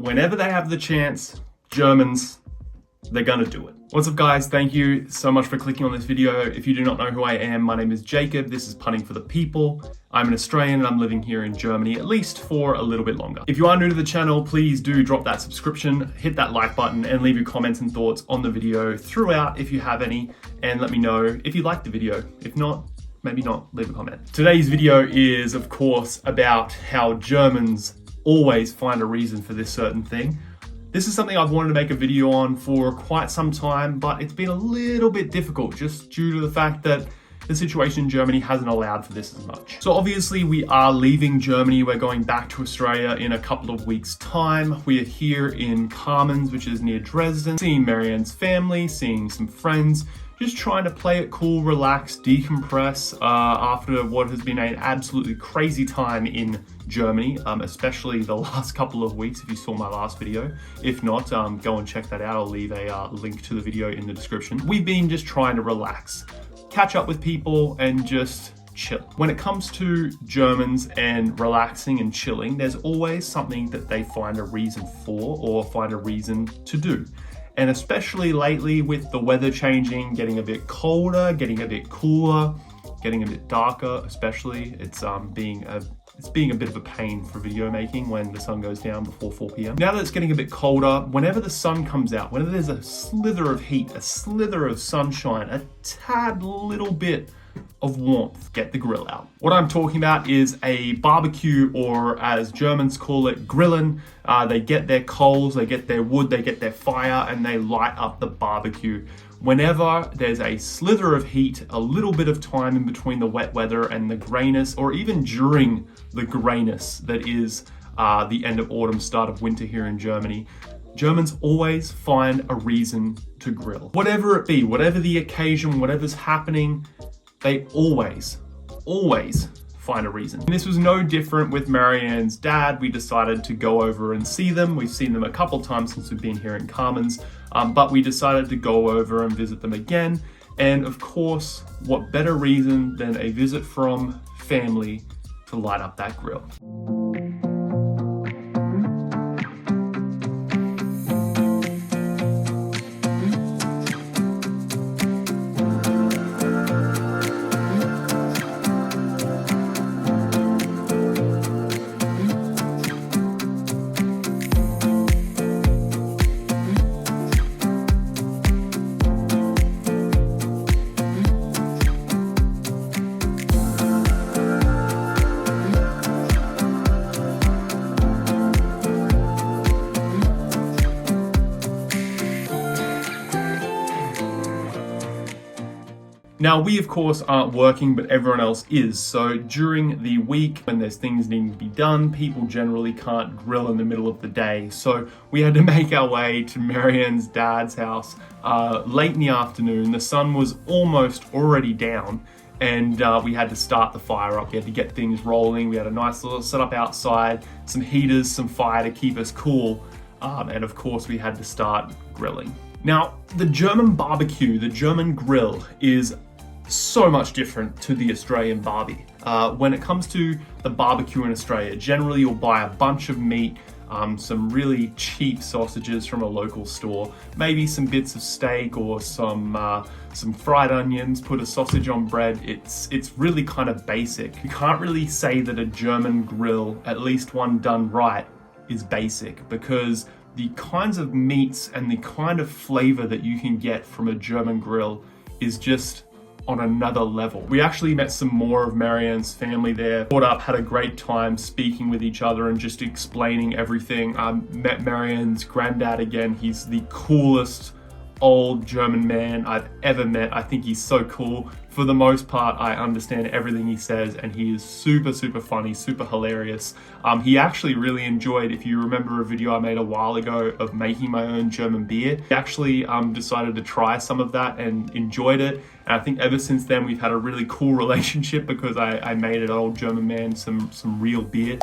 whenever they have the chance, Germans, they're gonna do it. What's up guys, thank you so much for clicking on this video. If you do not know who I am, my name is Jacob. This is Punting for the People. I'm an Australian and I'm living here in Germany, at least for a little bit longer. If you are new to the channel, please do drop that subscription, hit that like button and leave your comments and thoughts on the video throughout if you have any, and let me know if you liked the video. If not, maybe not, leave a comment. Today's video is of course about how Germans always find a reason for this certain thing. This is something I've wanted to make a video on for quite some time, but it's been a little bit difficult just due to the fact that the situation in Germany hasn't allowed for this as much. So obviously we are leaving Germany. We're going back to Australia in a couple of weeks' time. We are here in Kamenz, which is near Dresden, seeing Marianne's family, seeing some friends, just trying to play it cool, relax, decompress after what has been an absolutely crazy time in Germany, especially the last couple of weeks if you saw my last video. If not, go and check that out. I'll leave a link to the video in the description. We've been just trying to relax, catch up with people and just chill. When it comes to Germans and relaxing and chilling, there's always something that they find a reason for or find a reason to do. And especially lately with the weather changing, getting a bit colder, getting a bit cooler, getting a bit darker, especially, it's being a bit of a pain for video making when the sun goes down before 4 p.m. Now that it's getting a bit colder, whenever the sun comes out, whenever there's a slither of heat, a slither of sunshine, a tad little bit of warmth, get the grill out. What I'm talking about is a barbecue, or as Germans call it, grillen. They get their coals, they get their wood, they get their fire, and they light up the barbecue. Whenever there's a slither of heat, a little bit of time in between the wet weather and the grayness, or even during the grayness that is the end of autumn, start of winter here in Germany, Germans always find a reason to grill. Whatever it be, whatever the occasion, whatever's happening, they always find a reason. And this was no different with Marianne's dad. We decided to go over and see them. We've seen them a couple times since we've been here in Kamenz, but we decided to go over and visit them again. And of course, what better reason than a visit from family to light up that grill. Now, we of course aren't working, but everyone else is. So during the week when there's things needing to be done, people generally can't grill in the middle of the day. So we had to make our way to Marianne's dad's house late in the afternoon. The sun was almost already down and we had to start the fire up. We had to get things rolling. We had a nice little setup outside, some heaters, some fire to keep us cool. And of course we had to start grilling. Now, the German barbecue, the German grill is so much different to the Australian barbie. When it comes to the barbecue in Australia, generally you'll buy a bunch of meat, some really cheap sausages from a local store, maybe some bits of steak or some fried onions, put a sausage on bread. It's really kind of basic. You can't really say that a German grill, at least one done right, is basic, because the kinds of meats and the kind of flavor that you can get from a German grill is just on another level. We actually met some more of Marianne's family there, caught up, had a great time speaking with each other and just explaining everything. Met Marianne's granddad again. He's the coolest old German man I've ever met. I think he's so cool. For the most part, I understand everything he says, and he is super, super funny, super hilarious. He actually really enjoyed, if you remember a video I made a while ago of making my own German beer, he actually decided to try some of that and enjoyed it. And I think ever since then, we've had a really cool relationship because I made an old German man some real beer.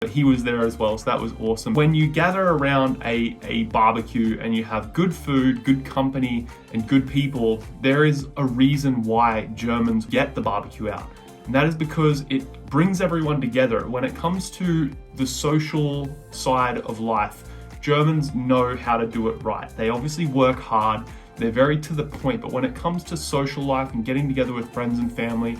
But he was there as well, so that was awesome. When you gather around a barbecue and you have good food, good company, and good people, there is a reason why Germans get the barbecue out. And that is because it brings everyone together. When it comes to the social side of life, Germans know how to do it right. They obviously work hard, they're very to the point, but when it comes to social life and getting together with friends and family,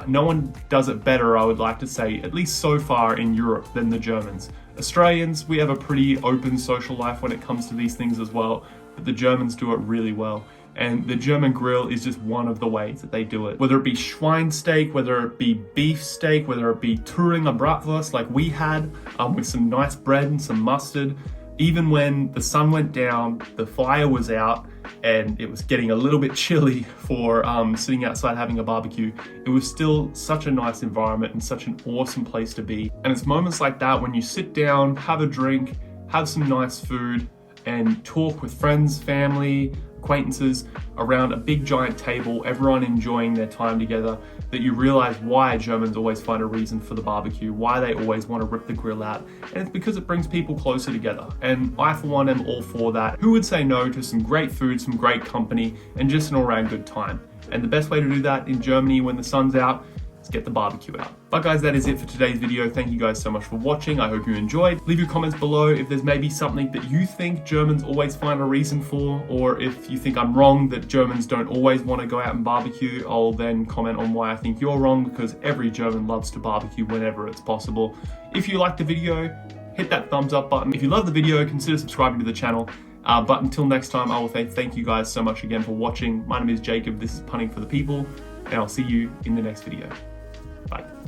no one does it better, I would like to say, at least so far in Europe, than the Germans. Australians, we have a pretty open social life when it comes to these things as well, but the Germans do it really well. And the German grill is just one of the ways that they do it. Whether it be Schweinsteak, whether it be beef steak, whether it be Thüringer Bratwurst like we had, with some nice bread and some mustard. Even when the sun went down, the fire was out, and it was getting a little bit chilly for sitting outside having a barbecue, it was still such a nice environment and such an awesome place to be. And it's moments like that when you sit down, have a drink, have some nice food, and talk with friends, family, acquaintances around a big giant table, everyone enjoying their time together, that you realize why Germans always find a reason for the barbecue, why they always want to rip the grill out. And it's because it brings people closer together. And I, for one, am all for that. Who would say no to some great food, some great company, and just an all-round good time? And the best way to do that in Germany when the sun's out, get the barbecue out. But guys, that is it for today's video. Thank you guys so much for watching. I hope you enjoyed. Leave your comments below if there's maybe something that you think Germans always find a reason for, or if you think I'm wrong that Germans don't always want to go out and barbecue. I'll then comment on why I think you're wrong, because every German loves to barbecue whenever it's possible. If you liked the video, hit that thumbs up button. If you love the video, consider subscribing to the channel. But until next time, I will thank you guys so much again for watching. My name is Jacob. This is Punting for the People, and I'll see you in the next video.